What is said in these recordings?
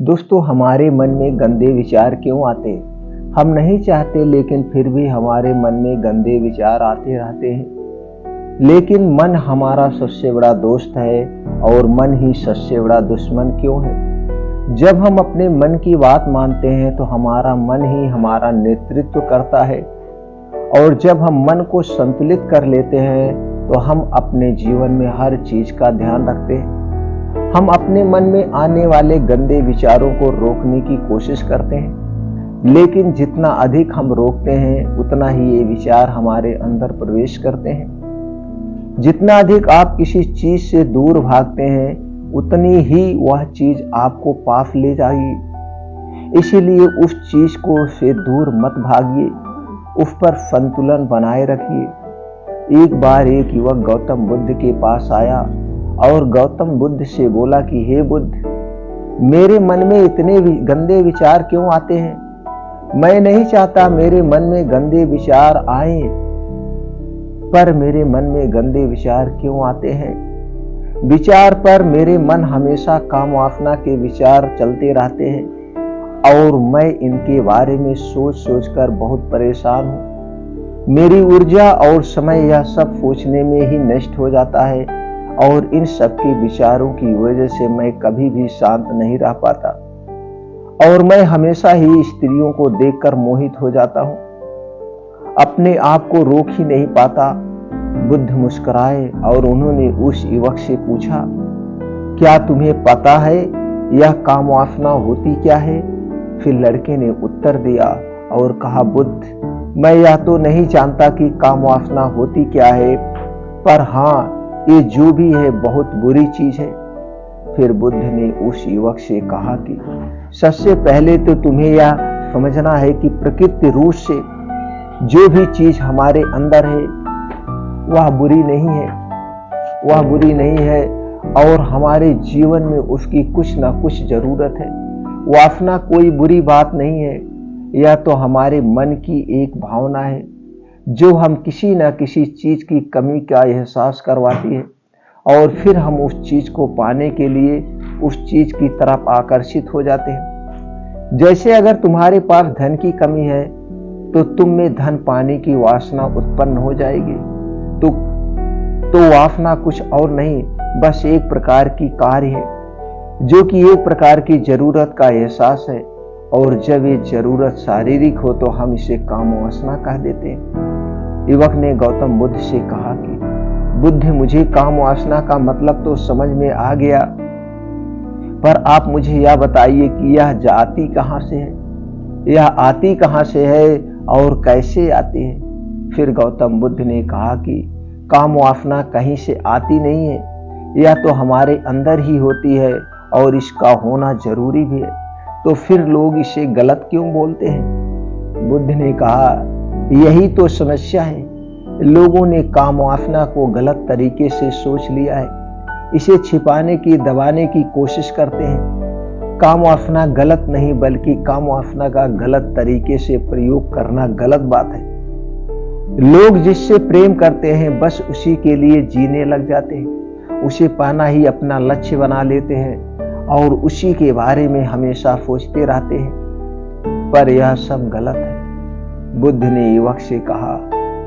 दोस्तों, हमारे मन में गंदे विचार क्यों आते हैं? हम नहीं चाहते, लेकिन फिर भी हमारे मन में गंदे विचार आते रहते हैं। लेकिन मन हमारा सबसे बड़ा दोस्त है और मन ही सबसे बड़ा दुश्मन क्यों है? जब हम अपने मन की बात मानते हैं तो हमारा मन ही हमारा नेतृत्व करता है, और जब हम मन को संतुलित कर लेते हैं तो हम अपने जीवन में हर चीज का ध्यान रखते हैं। हम अपने मन में आने वाले गंदे विचारों को रोकने की कोशिश करते हैं, लेकिन जितना अधिक हम रोकते हैं उतना ही ये विचार हमारे अंदर प्रवेश करते हैं। जितना अधिक आप किसी चीज से दूर भागते हैं उतनी ही वह चीज आपको पास ले जाएगी। इसीलिए उस चीज को से दूर मत भागिए, उस पर संतुलन बनाए रखिए। एक बार एक युवक गौतम बुद्ध के पास आया और गौतम बुद्ध से बोला कि हे बुद्ध, मेरे मन में इतने गंदे विचार क्यों आते हैं? मैं नहीं चाहता मेरे मन में गंदे विचार आए, पर मेरे मन में गंदे विचार क्यों आते हैं? विचार पर मेरे मन हमेशा काम वासना के विचार चलते रहते हैं और मैं इनके बारे में सोच सोचकर बहुत परेशान हूँ। मेरी ऊर्जा और समय यह सब सोचने में ही नष्ट हो जाता है, और इन सबके विचारों की वजह से मैं कभी भी शांत नहीं रह पाता, और मैं हमेशा ही स्त्रियों को देखकर मोहित हो जाता हूँ, अपने आप को रोक ही नहीं पाता। बुद्ध मुस्कुराए और उन्होंने उस युवक से पूछा, क्या तुम्हें पता है यह काम वासना होती क्या है? फिर लड़के ने उत्तर दिया और कहा, बुद्ध, मैं यह तो नहीं जानता कि काम वासना होती क्या है, पर हाँ, ये जो भी है बहुत बुरी चीज है। फिर बुद्ध ने उस युवक से कहा कि सबसे पहले तो तुम्हें यह समझना है कि प्रकृति रूप से जो भी चीज हमारे अंदर है वह बुरी नहीं है, वह बुरी नहीं है, और हमारे जीवन में उसकी कुछ ना कुछ जरूरत है। वासना कोई बुरी बात नहीं है, यह तो हमारे मन की एक भावना है जो हम किसी न किसी चीज की कमी का एहसास करवाती है, और फिर हम उस चीज को पाने के लिए उस चीज की तरफ आकर्षित हो जाते हैं। जैसे अगर तुम्हारे पास धन की कमी है तो तुम में धन पाने की वासना उत्पन्न हो जाएगी। तो वासना कुछ और नहीं, बस एक प्रकार की कार्य है जो कि एक प्रकार की जरूरत का एहसास है, और जब ये जरूरत शारीरिक हो तो हम इसे काम वासना कह देते हैं। युवक ने गौतम बुद्ध से कहा कि बुद्ध, मुझे काम वासना का मतलब तो समझ में आ गया, पर आप मुझे यह बताइए कि यह जाती कहाँ से है, यह आती कहाँ से है और कैसे आती है? फिर गौतम बुद्ध ने कहा कि काम वासना कहीं से आती नहीं है, यह तो हमारे अंदर ही होती है और इसका होना जरूरी भी है, तो फिर लोग इसे गलत क्यों बोलते हैं? बुद्ध ने कहा, यही तो समस्या है। लोगों ने काम वासना को गलत तरीके से सोच लिया है, इसे छिपाने की, दबाने की कोशिश करते हैं। काम वासना गलत नहीं, बल्कि काम वासना का गलत तरीके से प्रयोग करना गलत बात है। लोग जिससे प्रेम करते हैं बस उसी के लिए जीने लग जाते हैं, उसे पाना ही अपना लक्ष्य बना लेते हैं और उसी के बारे में हमेशा सोचते रहते हैं, पर यह सब गलत है। बुद्ध ने युवक से कहा,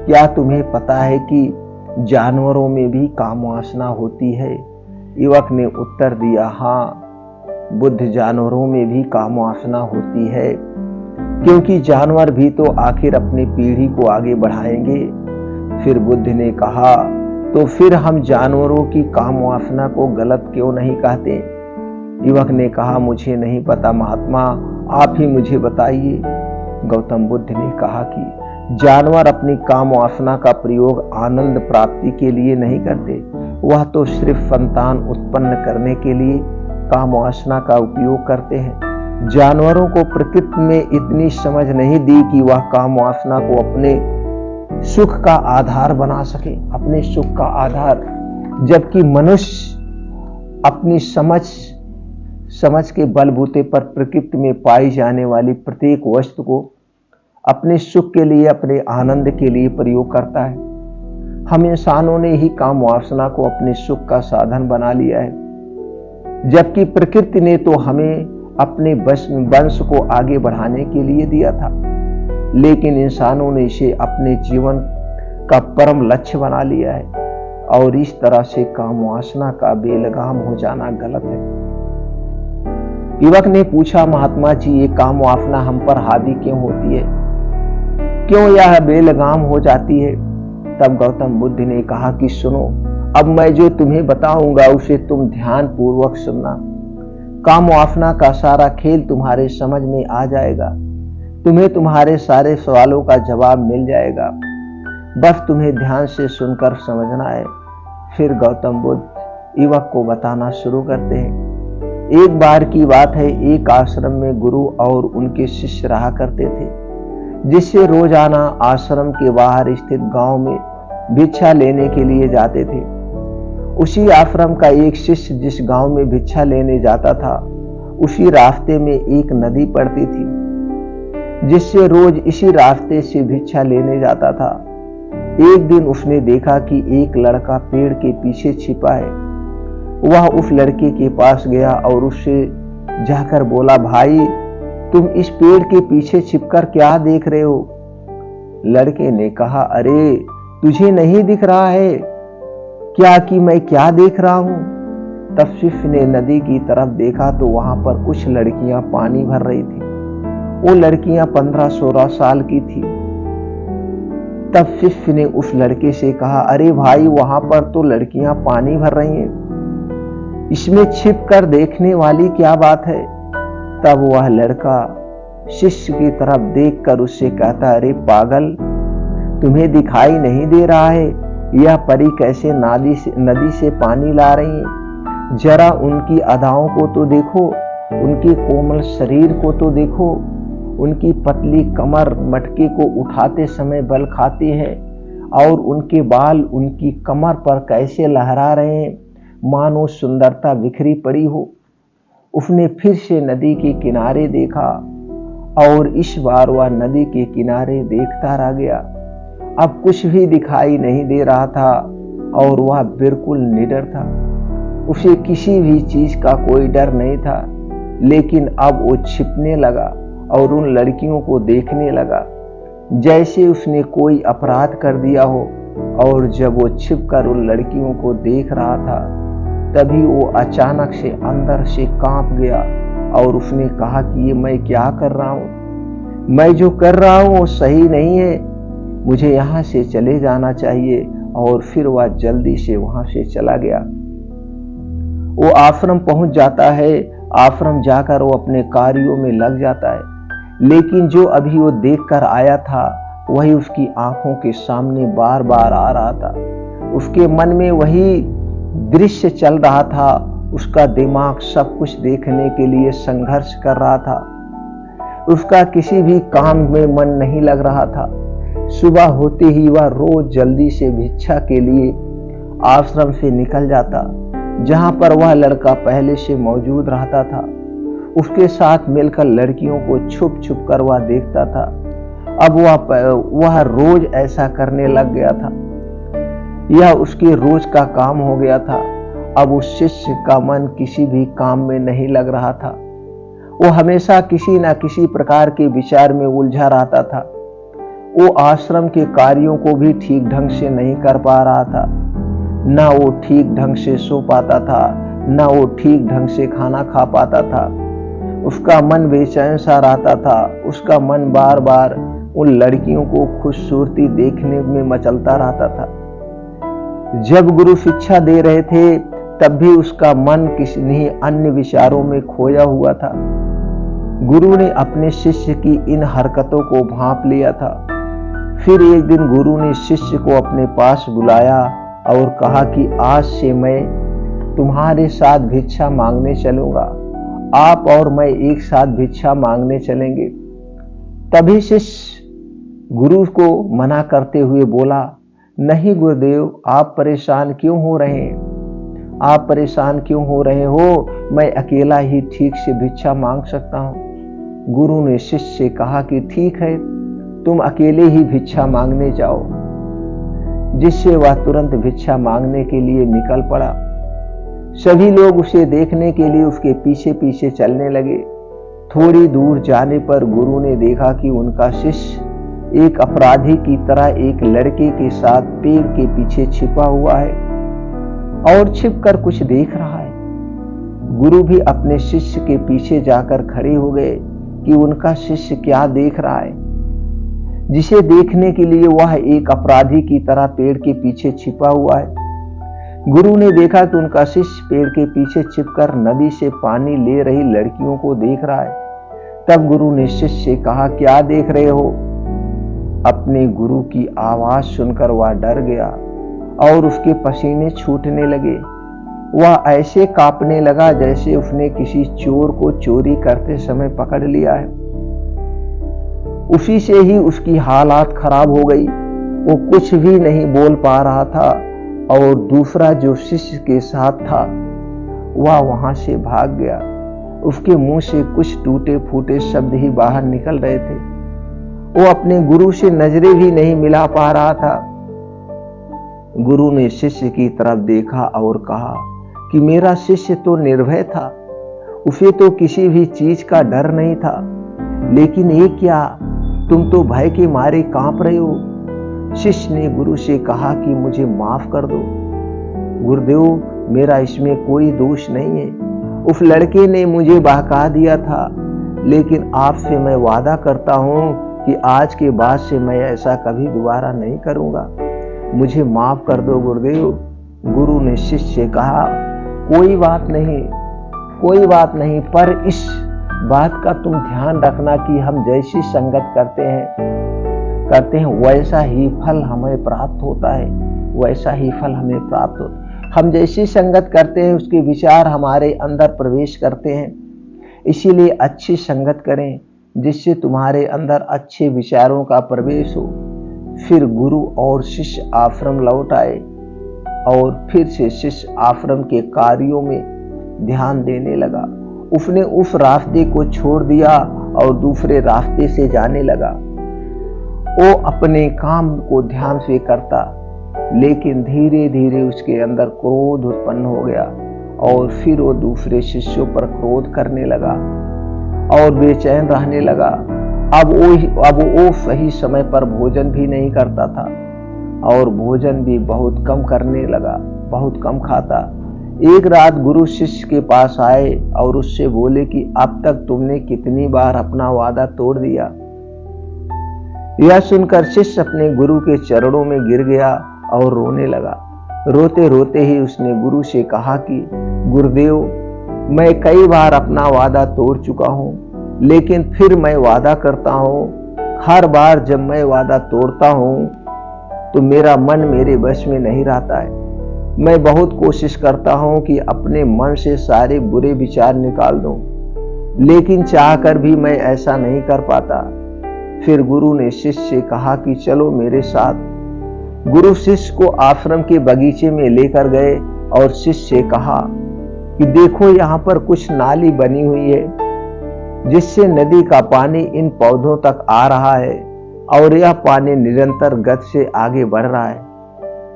क्या तुम्हें पता है कि जानवरों में भी काम वासना होती है? युवक ने उत्तर दिया, हाँ बुद्ध, जानवरों में भी काम वासना होती है, क्योंकि जानवर भी तो आखिर अपनी पीढ़ी को आगे बढ़ाएंगे। फिर बुद्ध ने कहा, तो फिर हम जानवरों की काम वासना को गलत क्यों नहीं कहते? युवक ने कहा, मुझे नहीं पता महात्मा, आप ही मुझे बताइए। गौतम बुद्ध ने कहा कि जानवर अपनी काम वासना का प्रयोग आनंद प्राप्ति के लिए नहीं करते, वह तो सिर्फ संतान उत्पन्न करने के लिए काम वासना का उपयोग करते हैं। जानवरों को प्रकृति में इतनी समझ नहीं दी कि वह काम वासना को अपने सुख का आधार बना सके, अपने सुख का आधार, जबकि मनुष्य अपनी समझ के बलबूते पर प्रकृति में पाई जाने वाली प्रत्येक वस्तु को अपने सुख के लिए, अपने आनंद के लिए प्रयोग करता है। हम इंसानों ने ही काम वासना को अपने सुख का साधन बना लिया है, जबकि प्रकृति ने तो हमें अपने वंश को आगे बढ़ाने के लिए दिया था, लेकिन इंसानों ने इसे अपने जीवन का परम लक्ष्य बना लिया है और इस तरह से काम वासना का बेलगाम हो जाना गलत है। युवक ने पूछा, महात्मा जी, ये काम वासना हम पर हावी क्यों होती है, क्यों यह बेलगाम हो जाती है? तब गौतम बुद्ध ने कहा कि सुनो, अब मैं जो तुम्हें बताऊंगा उसे तुम ध्यान पूर्वक सुनना। काम वासना का सारा खेल तुम्हारे समझ में आ जाएगा, तुम्हें तुम्हारे सारे सवालों का जवाब मिल जाएगा, बस तुम्हें ध्यान से सुनकर समझना है। फिर गौतम बुद्ध युवक को बताना शुरू करते हैं। एक बार की बात है, एक आश्रम में गुरु और उनके शिष्य रहा करते थे, जिससे रोजाना आश्रम के बाहर स्थित गांव में भिक्षा लेने के लिए जाते थे। उसी आश्रम का एक शिष्य जिस गांव में भिक्षा लेने जाता था, उसी रास्ते में एक नदी पड़ती थी, जिससे रोज इसी रास्ते से भिक्षा लेने जाता था। एक दिन उसने देखा कि एक लड़का पेड़ के पीछे छिपा है। वह उस लड़के के पास गया और उससे जाकर बोला, भाई, तुम इस पेड़ के पीछे छिपकर क्या देख रहे हो? लड़के ने कहा, अरे तुझे नहीं दिख रहा है क्या कि मैं क्या देख रहा हूं? तब शिष्य ने नदी की तरफ देखा तो वहां पर कुछ लड़कियां पानी भर रही थी। वो लड़कियां 15-16 साल की थी। तब शिष्य ने उस लड़के से कहा, अरे भाई, वहां पर तो लड़कियां पानी भर रही हैं, इसमें छिप कर देखने वाली क्या बात है? तब वह लड़का शिष्य की तरफ देखकर उससे कहता, अरे पागल, तुम्हें दिखाई नहीं दे रहा है यह परी कैसे नदी से पानी ला रही है? जरा उनकी अदाओं को तो देखो, उनके कोमल शरीर को तो देखो, उनकी पतली कमर मटके को उठाते समय बल खाती है और उनके बाल उनकी कमर पर कैसे लहरा रहे हैं, मानो सुंदरता बिखरी पड़ी हो। उसने फिर से नदी के किनारे देखा और इस बार वह नदी के किनारे देखता रह गया। अब कुछ भी दिखाई नहीं दे रहा था और वह बिल्कुल निडर था। उसे किसी भी चीज का कोई डर नहीं था, लेकिन अब वो छिपने लगा और उन लड़कियों को देखने लगा जैसे उसने कोई अपराध कर दिया हो। और जब वो छिपकर उन लड़कियों को देख रहा था, तभी वो अचानक से अंदर से कांप गया और उसने कहा कि ये मैं क्या कर रहा हूँ? मैं जो कर रहा हूँ वो सही नहीं है, मुझे यहाँ से चले जाना चाहिए। और फिर वह जल्दी से वहां से चला गया। वो आश्रम पहुंच जाता है। आश्रम जाकर वो अपने कार्यों में लग जाता है, लेकिन जो अभी वो देखकर आया था वही उसकी आंखों के सामने बार बार आ रहा था। उसके मन में वही दृश्य चल रहा था। उसका दिमाग सब कुछ देखने के लिए संघर्ष कर रहा था। उसका किसी भी काम में मन नहीं लग रहा था। सुबह होते ही वह रोज जल्दी से भिक्षा के लिए आश्रम से निकल जाता, जहां पर वह लड़का पहले से मौजूद रहता था। उसके साथ मिलकर लड़कियों को छुप छुप कर वह देखता था। अब वह रोज ऐसा करने लग गया था। यह उसके रोज का काम हो गया था। अब उस शिष्य का मन किसी भी काम में नहीं लग रहा था। वो हमेशा किसी न किसी प्रकार के विचार में उलझा रहता था। वो आश्रम के कार्यों को भी ठीक ढंग से नहीं कर पा रहा था। ना वो ठीक ढंग से सो पाता था, ना वो ठीक ढंग से खाना खा पाता था। उसका मन बेचैन सा रहता था। उसका मन बार बार उन लड़कियों को खूबसूरती देखने में मचलता रहता था। जब गुरु शिक्षा दे रहे थे तब भी उसका मन किसी अन्य विचारों में खोया हुआ था। गुरु ने अपने शिष्य की इन हरकतों को भांप लिया था। फिर एक दिन गुरु ने शिष्य को अपने पास बुलाया और कहा कि आज से मैं तुम्हारे साथ भिक्षा मांगने चलूंगा। आप और मैं एक साथ भिक्षा मांगने चलेंगे। तभी शिष्य गुरु को मना करते हुए बोला, नहीं गुरुदेव, आप परेशान क्यों हो रहे हैं? आप परेशान क्यों हो रहे हो? मैं अकेला ही ठीक से भिक्षा मांग सकता हूँ। गुरु ने शिष्य से कहा कि ठीक है, तुम अकेले ही भिक्षा मांगने जाओ। जिससे वह तुरंत भिक्षा मांगने के लिए निकल पड़ा। सभी लोग उसे देखने के लिए उसके पीछे पीछे चलने लगे। थोड़ी दूर जाने पर गुरु ने देखा कि उनका शिष्य एक अपराधी की तरह एक लड़के के साथ पेड़ के पीछे छिपा हुआ है और छिपकर कुछ देख रहा है। गुरु भी अपने शिष्य के पीछे जाकर खड़े हो गए कि उनका शिष्य क्या देख रहा है, जिसे देखने के लिए वह एक अपराधी की तरह पेड़ के पीछे छिपा हुआ है। गुरु ने देखा कि उनका शिष्य पेड़ के पीछे छिपकर नदी से पानी ले रही लड़कियों को देख रहा है। तब गुरु ने शिष्य से कहा, क्या देख रहे हो? अपने गुरु की आवाज सुनकर वह डर गया और उसके पसीने छूटने लगे। वह ऐसे कांपने लगा जैसे उसने किसी चोर को चोरी करते समय पकड़ लिया है। उसी से ही उसकी हालात खराब हो गई। वो कुछ भी नहीं बोल पा रहा था और दूसरा जो शिष्य के साथ था वह वहां से भाग गया। उसके मुंह से कुछ टूटे फूटे शब्द ही बाहर निकल रहे थे। वो अपने गुरु से नजरें भी नहीं मिला पा रहा था। गुरु ने शिष्य की तरफ देखा और कहा कि मेरा शिष्य तो निर्भय था, उसे तो किसी भी चीज का डर नहीं था, लेकिन ये क्या, तुम तो भय के मारे कांप रहे हो। शिष्य ने गुरु से कहा कि मुझे माफ कर दो गुरुदेव, मेरा इसमें कोई दोष नहीं है। उस लड़के ने मुझे बहका दिया था, लेकिन आपसे मैं वादा करता हूं कि आज के बाद से मैं ऐसा कभी दोबारा नहीं करूंगा। मुझे माफ कर दो गुरुदेव। गुरु ने शिष्य से कहा, कोई बात नहीं, पर इस बात का तुम ध्यान रखना कि हम जैसी संगत करते हैं वैसा ही फल हमें प्राप्त होता है, हम जैसी संगत करते हैं उसके विचार हमारे अंदर प्रवेश करते हैं। इसीलिए अच्छी संगत करें जिससे तुम्हारे अंदर अच्छे विचारों का प्रवेश हो। फिर गुरु और शिष्य आश्रम लौट आए और फिर से शिष्य आश्रम के कार्यों में ध्यान देने लगा। उसने उस रास्ते को छोड़ दिया और दूसरे रास्ते से जाने लगा। वो अपने काम को ध्यान से करता, लेकिन धीरे धीरे उसके अंदर क्रोध उत्पन्न हो गया और फिर वो दूसरे शिष्यों पर क्रोध करने लगा और बेचैन रहने लगा। अब वो सही समय पर भोजन भी नहीं करता था और भोजन भी बहुत कम करने लगा, बहुत कम खाता। एक रात गुरु शिष्य के पास आए और उससे बोले कि अब तक तुमने कितनी बार अपना वादा तोड़ दिया। यह सुनकर शिष्य अपने गुरु के चरणों में गिर गया और रोने लगा। रोते रोते ही उसने गुरु से कहा कि गुरुदेव, मैं कई बार अपना वादा तोड़ चुका हूँ, लेकिन फिर मैं वादा करता हूँ। हर बार जब मैं वादा तोड़ता हूँ तो मेरा मन मेरे वश में नहीं रहता है। मैं बहुत कोशिश करता हूँ कि अपने मन से सारे बुरे विचार निकाल दूं, लेकिन चाहकर भी मैं ऐसा नहीं कर पाता। फिर गुरु ने शिष्य से कहा कि चलो मेरे साथ। गुरु शिष्य को आश्रम के बगीचे में लेकर गए और शिष्य से कहा कि देखो, यहाँ पर कुछ नाली बनी हुई है जिससे नदी का पानी इन पौधों तक आ रहा है और यह पानी निरंतर गति से आगे बढ़ रहा है।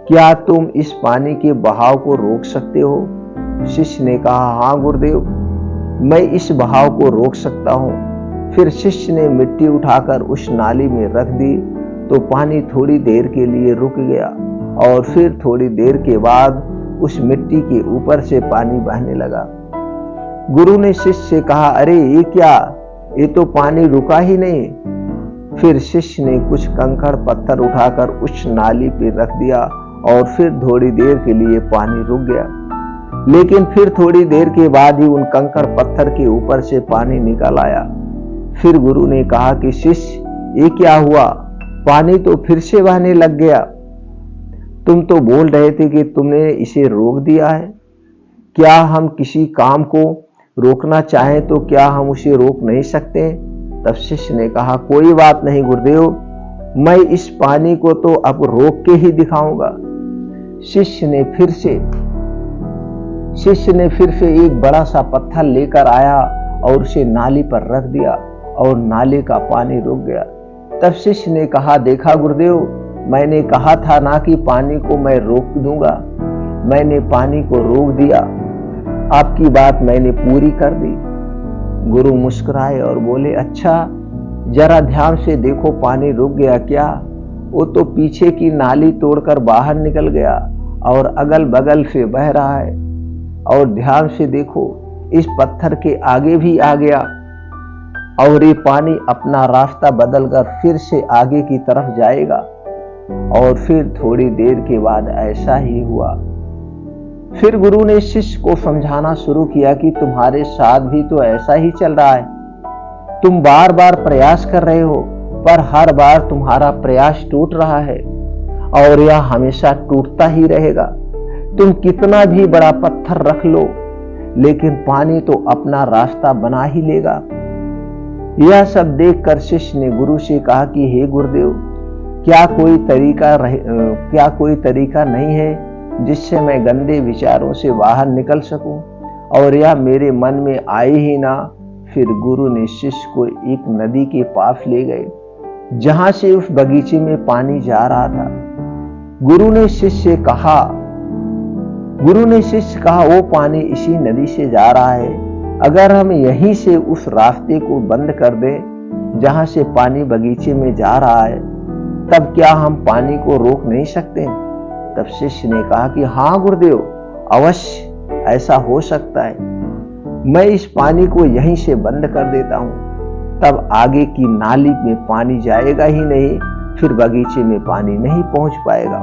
क्या तुम इस पानी के बहाव को रोक सकते हो? शिष्य ने कहा, हाँ गुरुदेव, मैं इस बहाव को रोक सकता हूँ। फिर शिष्य ने मिट्टी उठाकर उस नाली में रख दी तो पानी थोड़ी देर के लिए रुक गया और फिर थोड़ी देर के बाद उस मिट्टी के ऊपर से पानी बहने लगा। गुरु ने शिष्य से कहा, अरे ये क्या, ये तो पानी रुका ही नहीं। फिर शिष्य ने कुछ कंकड़ पत्थर उठाकर उस नाली पे रख दिया और फिर थोड़ी देर के लिए पानी रुक गया, लेकिन फिर थोड़ी देर के बाद ही उन कंकड़ पत्थर के ऊपर से पानी निकल आया। फिर गुरु ने कहा कि शिष्य, ये क्या हुआ, पानी तो फिर से बहने लग गया। तुम तो बोल रहे थे कि तुमने इसे रोक दिया है। क्या हम किसी काम को रोकना चाहें तो क्या हम उसे रोक नहीं सकते? तब शिष्य ने कहा, कोई बात नहीं गुरुदेव, मैं इस पानी को तो अब रोक के ही दिखाऊंगा। शिष्य ने फिर से एक बड़ा सा पत्थर लेकर आया और उसे नाली पर रख दिया और नाले का पानी रुक गया। तब शिष्य ने कहा, देखा गुरुदेव, मैंने कहा था ना कि पानी को मैं रोक दूंगा। मैंने पानी को रोक दिया, आपकी बात मैंने पूरी कर दी। गुरु मुस्कुराए और बोले, अच्छा जरा ध्यान से देखो, पानी रुक गया क्या? वो तो पीछे की नाली तोड़कर बाहर निकल गया और अगल बगल से बह रहा है। और ध्यान से देखो, इस पत्थर के आगे भी आ गया और ये पानी अपना रास्ता बदलकर फिर से आगे की तरफ जाएगा। और फिर थोड़ी देर के बाद ऐसा ही हुआ। फिर गुरु ने शिष्य को समझाना शुरू किया कि तुम्हारे साथ भी तो ऐसा ही चल रहा है। तुम बार बार प्रयास कर रहे हो, पर हर बार तुम्हारा प्रयास टूट रहा है और यह हमेशा टूटता ही रहेगा। तुम कितना भी बड़ा पत्थर रख लो, लेकिन पानी तो अपना रास्ता बना ही लेगा। यह सब देखकर शिष्य ने गुरु से कहा कि हे गुरुदेव, क्या कोई तरीका नहीं है जिससे मैं गंदे विचारों से बाहर निकल सकूं और यह मेरे मन में आए ही ना। फिर गुरु ने शिष्य को एक नदी के पास ले गए, जहां से उस बगीचे में पानी जा रहा था। गुरु ने शिष्य से कहा, वो पानी इसी नदी से जा रहा है। अगर हम यहीं से उस रास्ते को बंद कर दें जहां से पानी बगीचे में जा रहा है, तब क्या हम पानी को रोक नहीं सकते? तब शिष्य ने कहा कि हाँ गुरुदेव, अवश्य ऐसा हो सकता है। मैं इस पानी को यहीं से बंद कर देता हूं, तब आगे की नाली में पानी जाएगा ही नहीं, फिर बगीचे में पानी नहीं पहुंच पाएगा।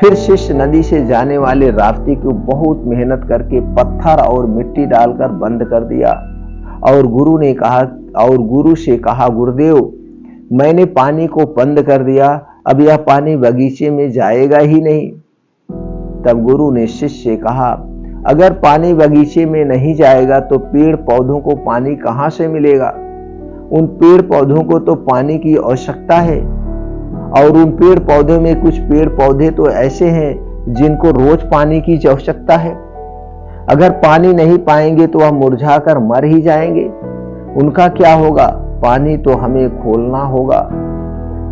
फिर शिष्य नदी से जाने वाले रास्ते को बहुत मेहनत करके पत्थर और मिट्टी डालकर बंद कर दिया। और गुरु से कहा, गुरुदेव, मैंने पानी को बंद कर दिया, अब यह पानी बगीचे में जाएगा ही नहीं। तब गुरु ने शिष्य से कहा, अगर पानी बगीचे में नहीं जाएगा तो पेड़ पौधों को पानी कहां से मिलेगा? उन पेड़ पौधों को तो पानी की आवश्यकता है, और उन पेड़ पौधों में कुछ पेड़ पौधे तो ऐसे हैं जिनको रोज पानी की आवश्यकता है। अगर पानी नहीं पाएंगे तो वह मुरझाकर मर ही जाएंगे। उनका क्या होगा? पानी तो हमें खोलना होगा।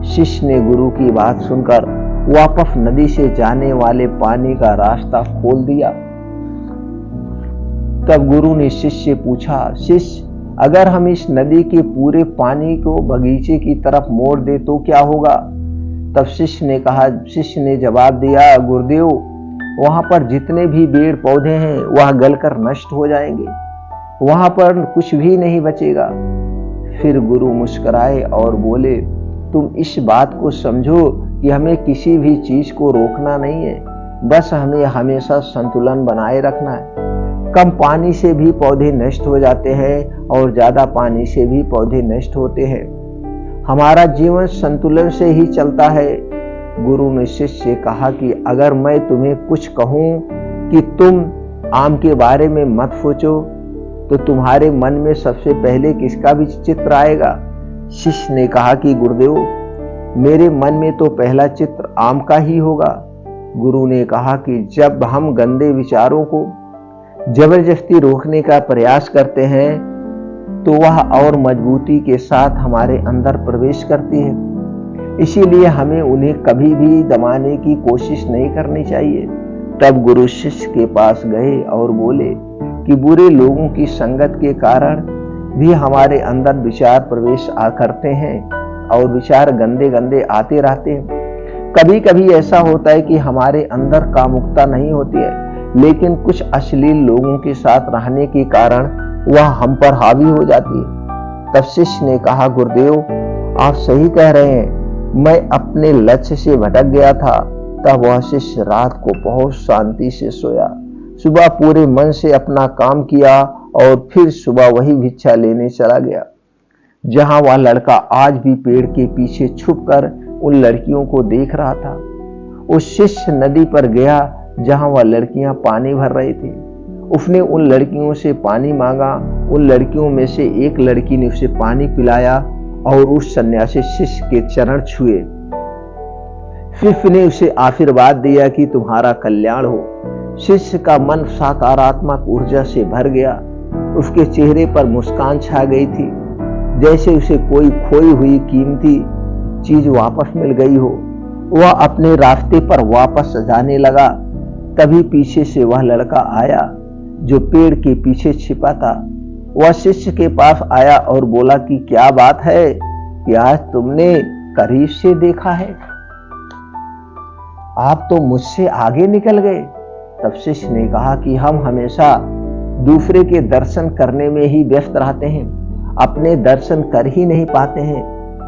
शिष्य ने गुरु की बात सुनकर वापस नदी से जाने वाले पानी का रास्ता खोल दिया। तब गुरु ने शिष्य से पूछा, शिष्य, अगर हम इस नदी के पूरे पानी को बगीचे की तरफ मोड़ दे तो क्या होगा? तब शिष्य ने जवाब दिया, गुरुदेव, वहां पर जितने भी पेड़ पौधे हैं वह गलकर नष्ट हो जाएंगे, वहां पर कुछ भी नहीं बचेगा। फिर गुरु मुस्कुराए और बोले, तुम इस बात को समझो कि हमें किसी भी चीज को रोकना नहीं है, बस हमें हमेशा संतुलन बनाए रखना है। कम पानी से भी पौधे नष्ट हो जाते हैं और ज्यादा पानी से भी पौधे नष्ट होते हैं। हमारा जीवन संतुलन से ही चलता है। गुरु ने शिष्य से कहा कि अगर मैं तुम्हें कुछ कहूं कि तुम आम के बारे में मत सोचो, तो तुम्हारे मन में सबसे पहले किसका भी चित्र आएगा? शिष्य ने कहा कि गुरुदेव, मेरे मन में तो पहला चित्र आम का ही होगा। गुरु ने कहा कि जब हम गंदे विचारों को जबरदस्ती रोकने का प्रयास करते हैं तो वह और मजबूती के साथ हमारे अंदर प्रवेश करती है। इसीलिए हमें उन्हें कभी भी दबाने की कोशिश नहीं करनी चाहिए। तब गुरु शिष्य के पास गए और बोले कि बुरे लोगों की संगत के कारण भी हमारे अंदर विचार प्रवेश करते हैं और विचार गंदे गंदे आते रहते हैं। कभी कभी ऐसा होता है कि हमारे अंदर कामुकता नहीं होती है, लेकिन कुछ अश्लील लोगों के साथ रहने के कारण वह हम पर हावी हो जाती है। तब शिष्य ने कहा, गुरुदेव, आप सही कह रहे हैं, मैं अपने लक्ष्य से भटक गया था। तब वह शिष्य रात को बहुत शांति से सोया। सुबह पूरे मन से अपना काम किया और फिर सुबह वही भिक्षा लेने चला गया जहां वह लड़का आज भी पेड़ के पीछे छुपकर उन लड़कियों को देख रहा था। उस शिष्य नदी पर गया जहां वह लड़कियां पानी भर रही थी। उसने उन लड़कियों से पानी मांगा। उन लड़कियों में से एक लड़की ने उसे पानी पिलाया और उस सन्यासी शिष्य के चरण छुए। शिष्य ने उसे आशीर्वाद दिया कि तुम्हारा कल्याण हो। शिष्य का मन सकारात्मक ऊर्जा से भर गया। उसके चेहरे पर मुस्कान छा गई थी, जैसे उसे कोई खोई हुई कीमती चीज वापस मिल गई हो। वह अपने रास्ते पर वापस जाने लगा। तभी पीछे से वह लड़का आया जो पेड़ के पीछे छिपा था। वह शिष्य के पास आया और बोला कि क्या बात है कि आज तुमने करीब से देखा है, आप तो मुझसे आगे निकल गए। तब शिष्य ने कहा कि हम हमेशा दूसरे के दर्शन करने में ही व्यस्त रहते हैं, अपने दर्शन कर ही नहीं पाते हैं।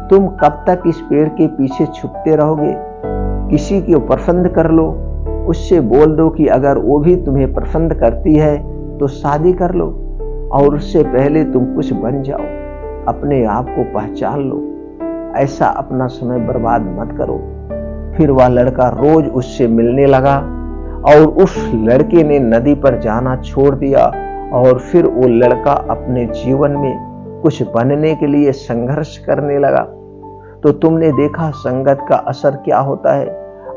तुम कब तक इस पेड़ के पीछे छुपते रहोगे? किसी को पसंद कर लो, उससे बोल दो कि अगर वो भी तुम्हें पसंद करती है तो शादी कर लो, और उससे पहले तुम कुछ बन जाओ, अपने आप को पहचान लो। ऐसा अपना समय बर्बाद मत करो। फिर वह लड़का रोज उससे मिलने लगा और उस लड़के ने नदी पर जाना छोड़ दिया, और फिर वो लड़का अपने जीवन में कुछ बनने के लिए संघर्ष करने लगा। तो तुमने देखा संगत का असर क्या होता है।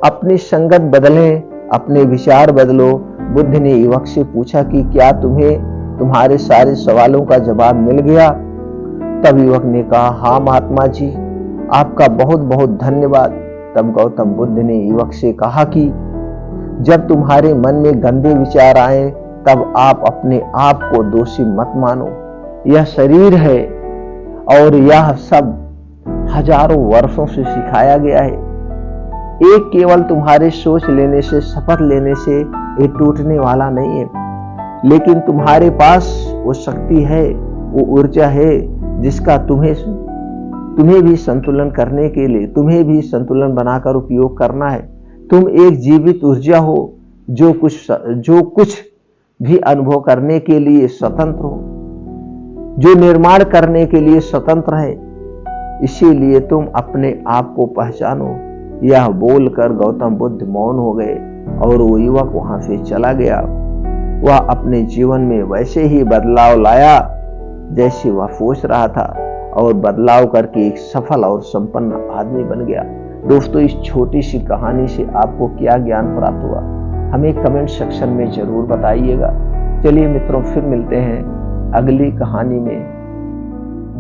अपनी संगत बदलें, अपने विचार बदलो। बुद्ध ने युवक से पूछा कि क्या तुम्हें तुम्हारे सारे सवालों का जवाब मिल गया? तब युवक ने कहा, हाँ महात्मा जी, आपका बहुत बहुत धन्यवाद। तब गौतम बुद्ध ने युवक से कहा कि जब तुम्हारे मन में गंदे विचार आए तब आप अपने आप को दोषी मत मानो। यह शरीर है और यह सब हजारों वर्षों से सिखाया गया है। एक केवल तुम्हारे सोच लेने से, शपथ लेने से ये टूटने वाला नहीं है, लेकिन तुम्हारे पास वो शक्ति है, वो ऊर्जा है जिसका तुम्हें भी संतुलन करने के लिए, तुम्हें भी संतुलन बनाकर उपयोग करना है। तुम एक जीवित ऊर्जा हो जो कुछ भी अनुभव करने के लिए स्वतंत्र हो, जो निर्माण करने के लिए स्वतंत्र है। इसीलिए तुम अपने आप को पहचानो। यह बोलकर गौतम बुद्ध मौन हो गए और वो युवक वहां से चला गया। वह अपने जीवन में वैसे ही बदलाव लाया जैसे वह सोच रहा था, और बदलाव करके एक सफल और संपन्न आदमी बन गया। दोस्तों, इस छोटी सी कहानी से आपको क्या ज्ञान प्राप्त हुआ, हमें कमेंट सेक्शन में जरूर बताइएगा। चलिए मित्रों, फिर मिलते हैं अगली कहानी में।